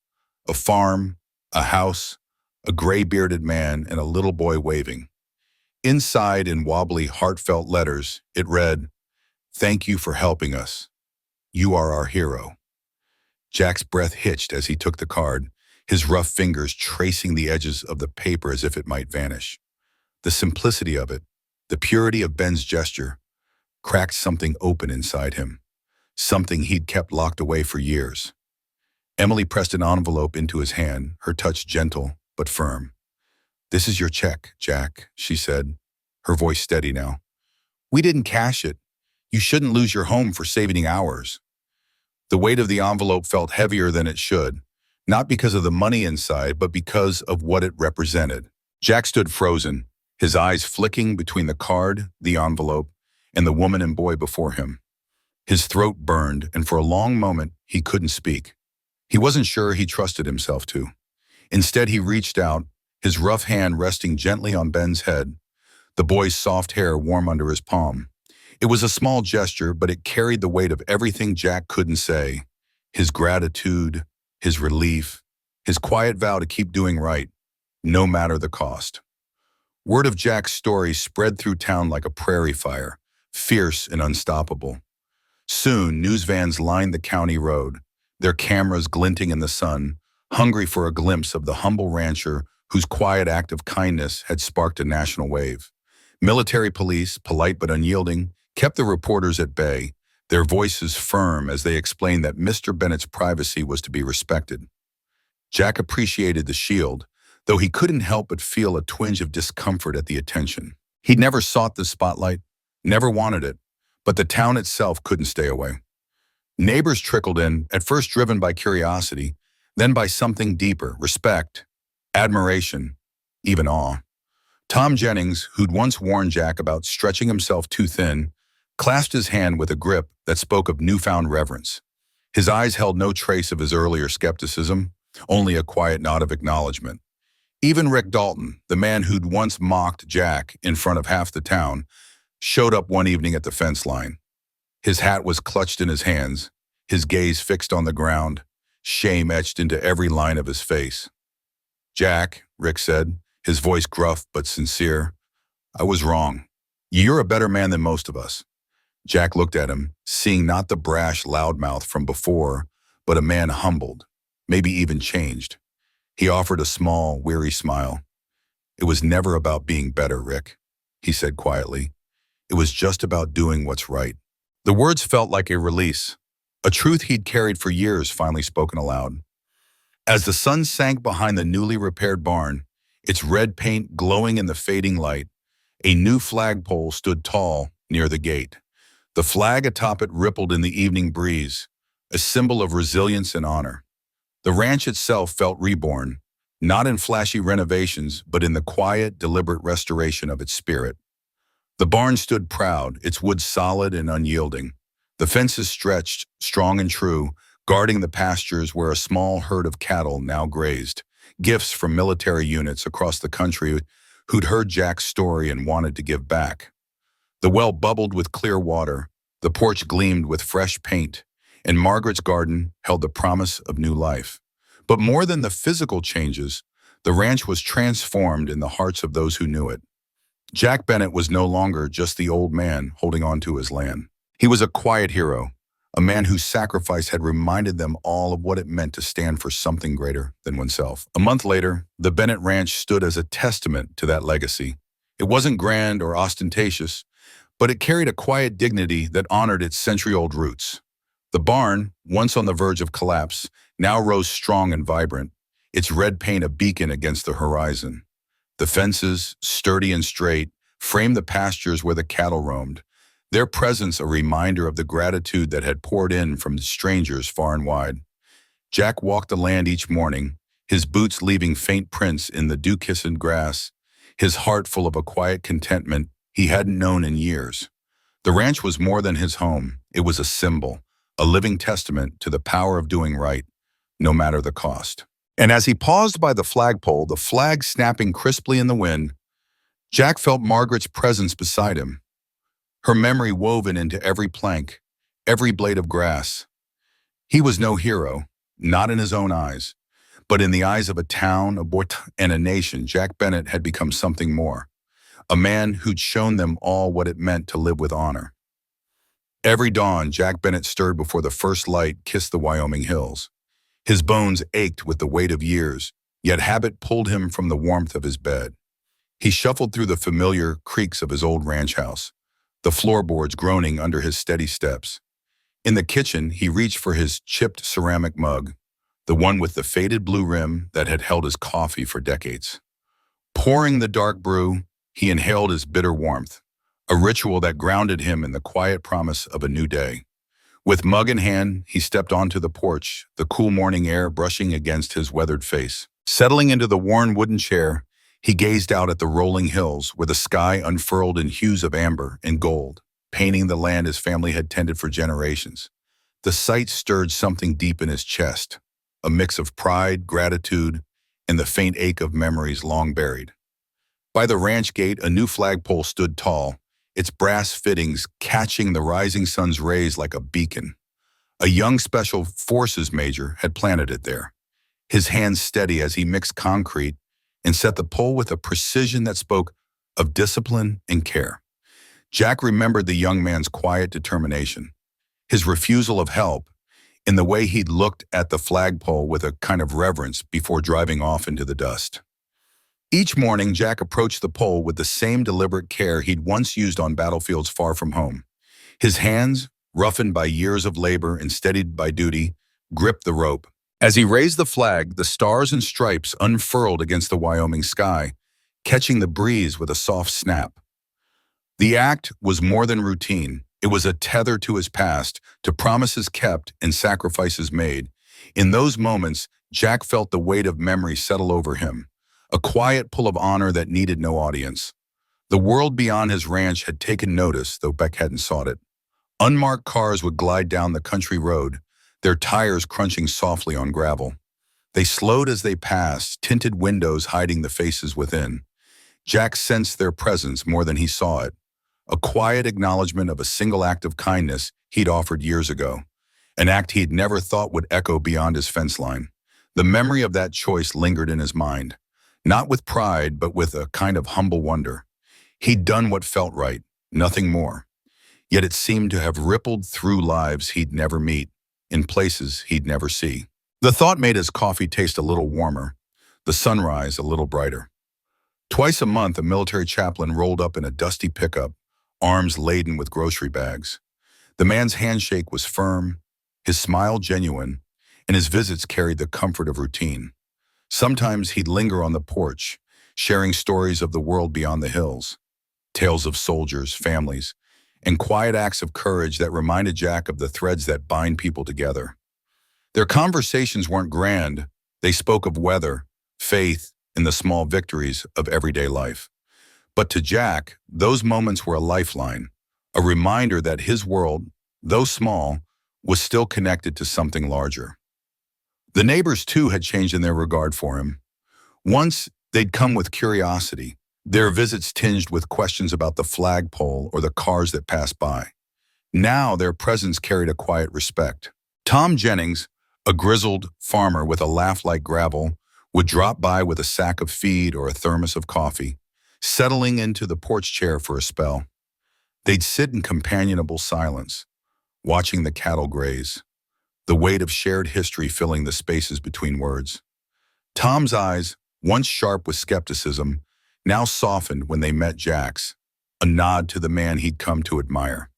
A farm, a house, a gray-bearded man, and a little boy waving. Inside, in wobbly, heartfelt letters, it read, "Thank you for helping us. You are our hero." Jack's breath hitched as he took the card, his rough fingers tracing the edges of the paper as if it might vanish. The simplicity of it, the purity of Ben's gesture, cracked something open inside him, something he'd kept locked away for years. Emily pressed an envelope into his hand, her touch gentle but firm. "This is your check, Jack," she said, her voice steady now. "We didn't cash it. You shouldn't lose your home for saving hours." The weight of the envelope felt heavier than it should, not because of the money inside, but because of what it represented. Jack stood frozen, his eyes flicking between the card, the envelope, and the woman and boy before him. His throat burned, and for a long moment, he couldn't speak. He wasn't sure he trusted himself to. Instead, he reached out, his rough hand resting gently on Ben's head, the boy's soft hair warm under his palm. It was a small gesture, but it carried the weight of everything Jack couldn't say. His gratitude, his relief, his quiet vow to keep doing right, no matter the cost. Word of Jack's story spread through town like a prairie fire, fierce and unstoppable. Soon, news vans lined the county road, their cameras glinting in the sun, hungry for a glimpse of the humble rancher whose quiet act of kindness had sparked a national wave. Military police, polite but unyielding, kept the reporters at bay, their voices firm as they explained that Mr. Bennett's privacy was to be respected. Jack appreciated the shield, though he couldn't help but feel a twinge of discomfort at the attention. He'd never sought the spotlight, never wanted it, but the town itself couldn't stay away. Neighbors trickled in, at first driven by curiosity, then by something deeper, respect, admiration, even awe. Tom Jennings, who'd once warned Jack about stretching himself too thin, clasped his hand with a grip that spoke of newfound reverence. His eyes held no trace of his earlier skepticism, only a quiet nod of acknowledgement. Even Rick Dalton, the man who'd once mocked Jack in front of half the town, showed up one evening at the fence line. His hat was clutched in his hands, his gaze fixed on the ground, shame etched into every line of his face. "Jack," Rick said, his voice gruff but sincere, "I was wrong. You're a better man than most of us." Jack looked at him, seeing not the brash loudmouth from before, but a man humbled, maybe even changed. He offered a small, weary smile. "It was never about being better, Rick," he said quietly. "It was just about doing what's right." The words felt like a release, a truth he'd carried for years finally spoken aloud. As the sun sank behind the newly repaired barn, its red paint glowing in the fading light, a new flagpole stood tall near the gate. The flag atop it rippled in the evening breeze, a symbol of resilience and honor. The ranch itself felt reborn, not in flashy renovations, but in the quiet, deliberate restoration of its spirit. The barn stood proud, its wood solid and unyielding. The fences stretched, strong and true, guarding the pastures where a small herd of cattle now grazed, gifts from military units across the country who'd heard Jack's story and wanted to give back. The well bubbled with clear water, the porch gleamed with fresh paint, and Margaret's garden held the promise of new life. But more than the physical changes, the ranch was transformed in the hearts of those who knew it. Jack Bennett was no longer just the old man holding on to his land. He was a quiet hero, a man whose sacrifice had reminded them all of what it meant to stand for something greater than oneself. A month later, the Bennett Ranch stood as a testament to that legacy. It wasn't grand or ostentatious, but it carried a quiet dignity that honored its century-old roots. The barn, once on the verge of collapse, now rose strong and vibrant, its red paint a beacon against the horizon. The fences, sturdy and straight, framed the pastures where the cattle roamed, their presence a reminder of the gratitude that had poured in from strangers far and wide. Jack walked the land each morning, his boots leaving faint prints in the dew-kissed grass, his heart full of a quiet contentment he hadn't known in years. The ranch was more than his home. It was a symbol, a living testament to the power of doing right, no matter the cost. And as he paused by the flagpole, the flag snapping crisply in the wind, Jack felt Margaret's presence beside him, her memory woven into every plank, every blade of grass. He was no hero, not in his own eyes, but in the eyes of a town, a boy, and a nation. Jack Bennett had become something more, a man who'd shown them all what it meant to live with honor. Every dawn, Jack Bennett stirred before the first light kissed the Wyoming hills. His bones ached with the weight of years, yet habit pulled him from the warmth of his bed. He shuffled through the familiar creaks of his old ranch house, the floorboards groaning under his steady steps. In the kitchen, he reached for his chipped ceramic mug, the one with the faded blue rim that had held his coffee for decades. Pouring the dark brew, he inhaled his bitter warmth, a ritual that grounded him in the quiet promise of a new day. With mug in hand, he stepped onto the porch, the cool morning air brushing against his weathered face. Settling into the worn wooden chair, he gazed out at the rolling hills where the sky unfurled in hues of amber and gold, painting the land his family had tended for generations. The sight stirred something deep in his chest, a mix of pride, gratitude, and the faint ache of memories long buried. By the ranch gate, a new flagpole stood tall, its brass fittings catching the rising sun's rays like a beacon. A young special forces major had planted it there, his hands steady as he mixed concrete and set the pole with a precision that spoke of discipline and care. Jack remembered the young man's quiet determination, his refusal of help, in the way he'd looked at the flagpole with a kind of reverence before driving off into the dust. Each morning, Jack approached the pole with the same deliberate care he'd once used on battlefields far from home. His hands, roughened by years of labor and steadied by duty, gripped the rope. As he raised the flag, the stars and stripes unfurled against the Wyoming sky, catching the breeze with a soft snap. The act was more than routine. It was a tether to his past, to promises kept and sacrifices made. In those moments, Jack felt the weight of memory settle over him, a quiet pull of honor that needed no audience. The world beyond his ranch had taken notice, though Beck hadn't sought it. Unmarked cars would glide down the country road, their tires crunching softly on gravel. They slowed as they passed, tinted windows hiding the faces within. Jack sensed their presence more than he saw it, a quiet acknowledgement of a single act of kindness he'd offered years ago, an act he'd never thought would echo beyond his fence line. The memory of that choice lingered in his mind, not with pride, but with a kind of humble wonder. He'd done what felt right, nothing more. Yet it seemed to have rippled through lives he'd never meet, in places he'd never see. The thought made his coffee taste a little warmer, the sunrise a little brighter. Twice a month, a military chaplain rolled up in a dusty pickup, arms laden with grocery bags. The man's handshake was firm, his smile genuine, and his visits carried the comfort of routine. Sometimes he'd linger on the porch, sharing stories of the world beyond the hills, tales of soldiers, families, and quiet acts of courage that reminded Jack of the threads that bind people together. Their conversations weren't grand. They spoke of weather, faith, and the small victories of everyday life. But to Jack, those moments were a lifeline, a reminder that his world, though small, was still connected to something larger. The neighbors, too, had changed in their regard for him. Once, they'd come with curiosity, their visits tinged with questions about the flagpole or the cars that passed by. Now, their presence carried a quiet respect. Tom Jennings, a grizzled farmer with a laugh like gravel, would drop by with a sack of feed or a thermos of coffee, settling into the porch chair for a spell. They'd sit in companionable silence, watching the cattle graze, the weight of shared history filling the spaces between words. Tom's eyes, once sharp with skepticism, now softened when they met Jack's, a nod to the man he'd come to admire.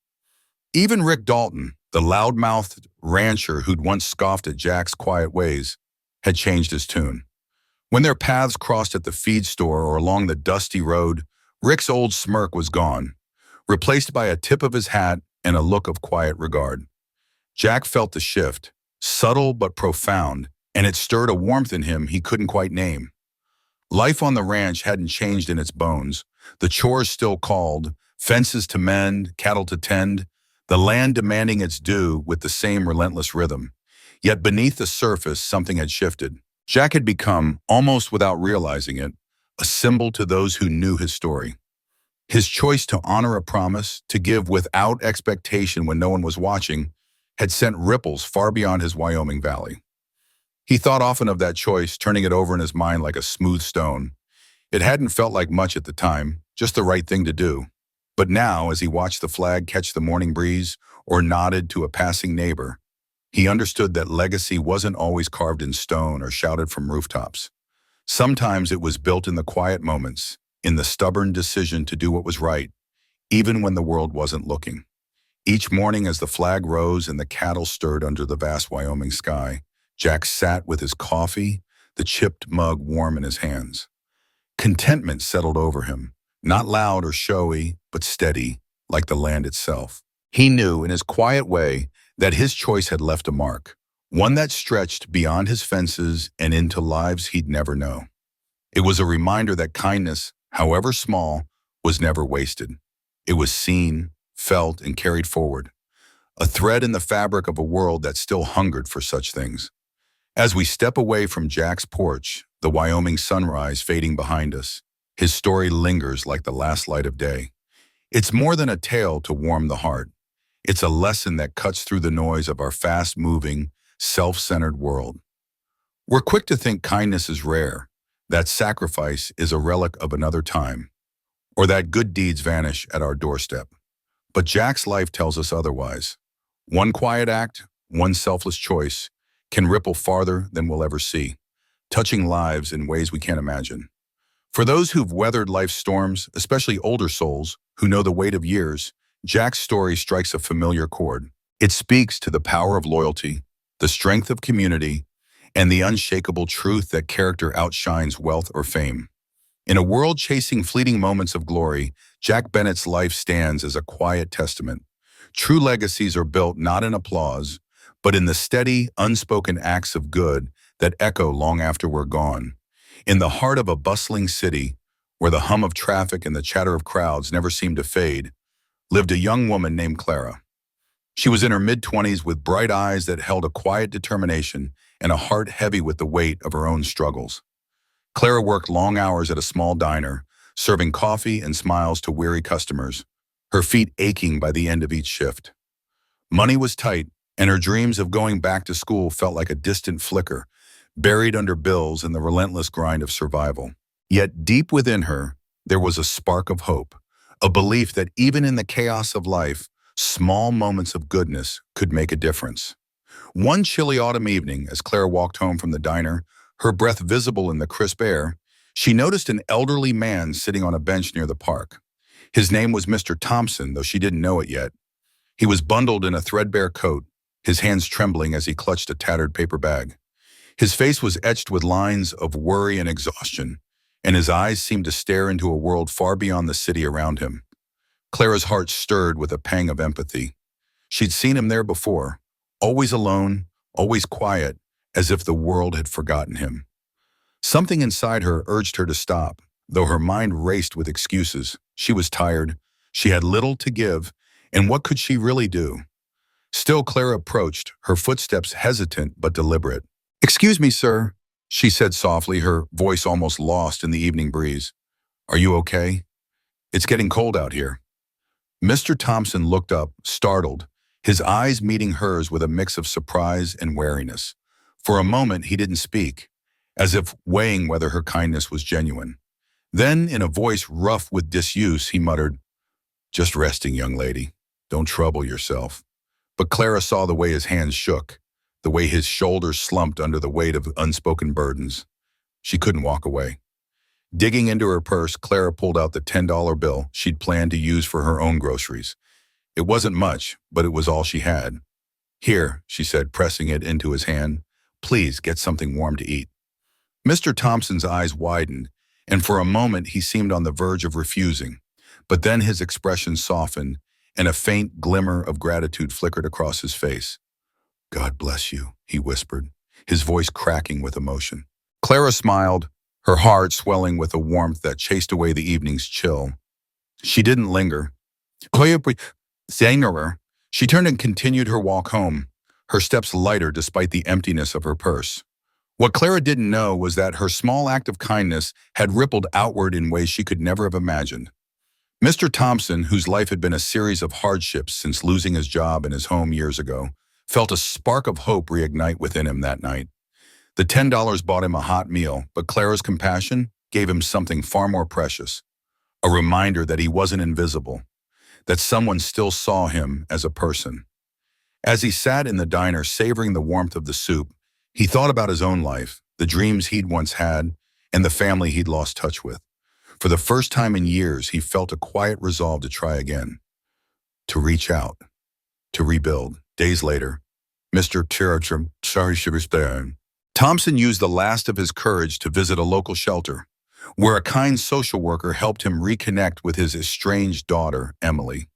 Even Rick Dalton, the loud-mouthed rancher who'd once scoffed at Jack's quiet ways, had changed his tune. When their paths crossed at the feed store or along the dusty road, Rick's old smirk was gone, replaced by a tip of his hat and a look of quiet regard. Jack felt the shift, subtle but profound, and it stirred a warmth in him he couldn't quite name. Life on the ranch hadn't changed in its bones. The chores still called, fences to mend, cattle to tend, the land demanding its due with the same relentless rhythm. Yet beneath the surface, something had shifted. Jack had become, almost without realizing it, a symbol to those who knew his story. His choice to honor a promise, to give without expectation when no one was watching, had sent ripples far beyond his Wyoming valley. He thought often of that choice, turning it over in his mind like a smooth stone. It hadn't felt like much at the time, just the right thing to do. But now, as he watched the flag catch the morning breeze or nodded to a passing neighbor, he understood that legacy wasn't always carved in stone or shouted from rooftops. Sometimes it was built in the quiet moments, in the stubborn decision to do what was right, even when the world wasn't looking. Each morning as the flag rose and the cattle stirred under the vast Wyoming sky, Jack sat with his coffee, the chipped mug warm in his hands. Contentment settled over him, not loud or showy, but steady, like the land itself. He knew, in his quiet way, that his choice had left a mark, one that stretched beyond his fences and into lives he'd never know. It was a reminder that kindness, however small, was never wasted. It was seen, felt, and carried forward, a thread in the fabric of a world that still hungered for such things. As we step away from Jack's porch, the Wyoming sunrise fading behind us, his story lingers like the last light of day. It's more than a tale to warm the heart. It's a lesson that cuts through the noise of our fast-moving, self-centered world. We're quick to think kindness is rare, that sacrifice is a relic of another time, or that good deeds vanish at our doorstep. But Jack's life tells us otherwise. One quiet act, one selfless choice, can ripple farther than we'll ever see, touching lives in ways we can't imagine. For those who've weathered life's storms, especially older souls who know the weight of years, Jack's story strikes a familiar chord. It speaks to the power of loyalty, the strength of community, and the unshakable truth that character outshines wealth or fame. In a world chasing fleeting moments of glory, Jack Bennett's life stands as a quiet testament. True legacies are built not in applause, but in the steady, unspoken acts of good that echo long after we're gone. In the heart of a bustling city, where the hum of traffic and the chatter of crowds never seemed to fade, lived a young woman named Clara. She was in her mid-20s with bright eyes that held a quiet determination and a heart heavy with the weight of her own struggles. Clara worked long hours at a small diner, serving coffee and smiles to weary customers, her feet aching by the end of each shift. Money was tight, and her dreams of going back to school felt like a distant flicker, buried under bills and the relentless grind of survival. Yet deep within her, there was a spark of hope, a belief that even in the chaos of life, small moments of goodness could make a difference. One chilly autumn evening, as Clara walked home from the diner, her breath visible in the crisp air, she noticed an elderly man sitting on a bench near the park. His name was Mr. Thompson, though she didn't know it yet. He was bundled in a threadbare coat, his hands trembling as he clutched a tattered paper bag. His face was etched with lines of worry and exhaustion, and his eyes seemed to stare into a world far beyond the city around him. Clara's heart stirred with a pang of empathy. She'd seen him there before, always alone, always quiet, as if the world had forgotten him. Something inside her urged her to stop, though her mind raced with excuses. She was tired, she had little to give, and what could she really do? Still, Clara approached, her footsteps hesitant but deliberate. "Excuse me, sir," she said softly, her voice almost lost in the evening breeze. "Are you okay? It's getting cold out here." Mr. Thompson looked up, startled, his eyes meeting hers with a mix of surprise and wariness. For a moment, he didn't speak, as if weighing whether her kindness was genuine. Then, in a voice rough with disuse, he muttered, "Just resting, young lady. Don't trouble yourself." But Clara saw the way his hands shook, the way his shoulders slumped under the weight of unspoken burdens. She couldn't walk away. Digging into her purse, Clara pulled out the $10 bill she'd planned to use for her own groceries. It wasn't much, but it was all she had. "Here," she said, pressing it into his hand. "Please get something warm to eat." Mr. Thompson's eyes widened, and for a moment he seemed on the verge of refusing. But then his expression softened, and a faint glimmer of gratitude flickered across his face. "God bless you," he whispered, his voice cracking with emotion. Clara smiled, her heart swelling with a warmth that chased away the evening's chill. She didn't linger. She turned and continued her walk home, her steps lighter despite the emptiness of her purse. What Clara didn't know was that her small act of kindness had rippled outward in ways she could never have imagined. Mr. Thompson, whose life had been a series of hardships since losing his job and his home years ago, felt a spark of hope reignite within him that night. The $10 bought him a hot meal, but Clara's compassion gave him something far more precious, a reminder that he wasn't invisible, that someone still saw him as a person. As he sat in the diner savoring the warmth of the soup, he thought about his own life, the dreams he'd once had, and the family he'd lost touch with. For the first time in years, he felt a quiet resolve to try again, to reach out, to rebuild. Days later, Mr. Thompson used the last of his courage to visit a local shelter, where a kind social worker helped him reconnect with his estranged daughter, Emily.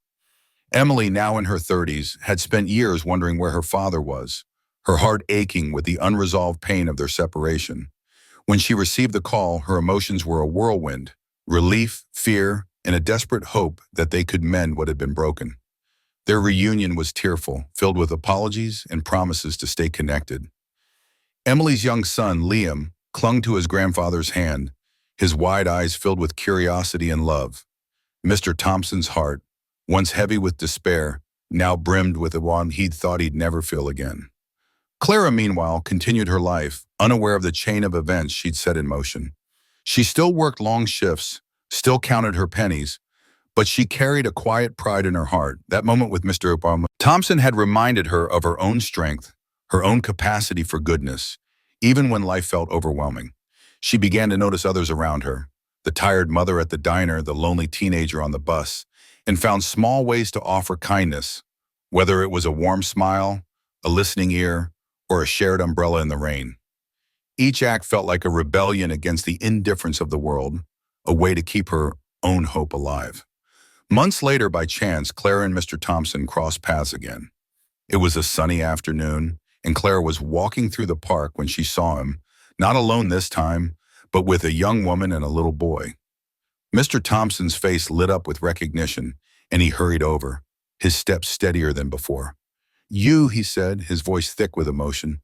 Emily, now in her 30s, had spent years wondering where her father was, her heart aching with the unresolved pain of their separation. When she received the call, her emotions were a whirlwind, relief, fear, and a desperate hope that they could mend what had been broken. Their reunion was tearful, filled with apologies and promises to stay connected. Emily's young son, Liam, clung to his grandfather's hand, his wide eyes filled with curiosity and love. Mr. Thompson's heart, once heavy with despair, now brimmed with the one he'd thought he'd never feel again. Clara, meanwhile, continued her life, unaware of the chain of events she'd set in motion. She still worked long shifts, still counted her pennies, but she carried a quiet pride in her heart. That moment with Mr. Thompson had reminded her of her own strength, her own capacity for goodness, even when life felt overwhelming. She began to notice others around her, the tired mother at the diner, the lonely teenager on the bus, and found small ways to offer kindness, whether it was a warm smile, a listening ear, or a shared umbrella in the rain. Each act felt like a rebellion against the indifference of the world, a way to keep her own hope alive. Months later, by chance, Clara and Mr. Thompson crossed paths again. It was a sunny afternoon, and Clara was walking through the park when she saw him, not alone this time, but with a young woman and a little boy. Mr. Thompson's face lit up with recognition, and he hurried over, his steps steadier than before. "You," he said, his voice thick with emotion,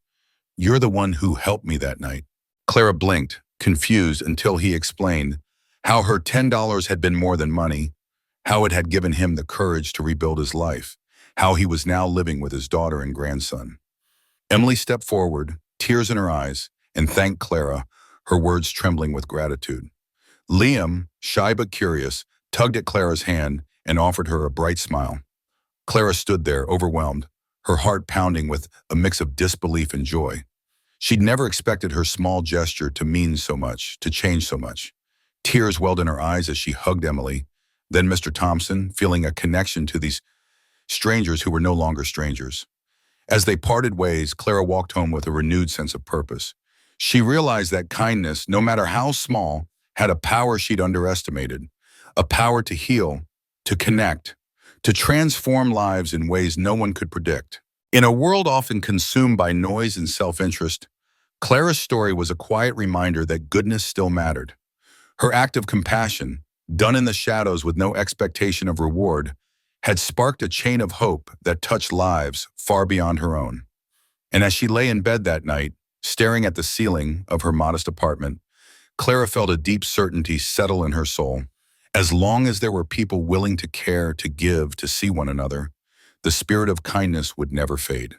"you're the one who helped me that night." Clara blinked, confused, until he explained how her $10 had been more than money, how it had given him the courage to rebuild his life, how he was now living with his daughter and grandson. Emily stepped forward, tears in her eyes, and thanked Clara, her words trembling with gratitude. Liam, shy but curious, tugged at Clara's hand and offered her a bright smile. Clara stood there, overwhelmed, her heart pounding with a mix of disbelief and joy. She'd never expected her small gesture to mean so much, to change so much. Tears welled in her eyes as she hugged Emily. Then Mr. Thompson, feeling a connection to these strangers who were no longer strangers. As they parted ways, Clara walked home with a renewed sense of purpose. She realized that kindness, no matter how small, had a power she'd underestimated, a power to heal, to connect, to transform lives in ways no one could predict. In a world often consumed by noise and self-interest, Clara's story was a quiet reminder that goodness still mattered. Her act of compassion, done in the shadows with no expectation of reward, had sparked a chain of hope that touched lives far beyond her own. And as she lay in bed that night, staring at the ceiling of her modest apartment, Clara felt a deep certainty settle in her soul. As long as there were people willing to care, to give, to see one another, the spirit of kindness would never fade.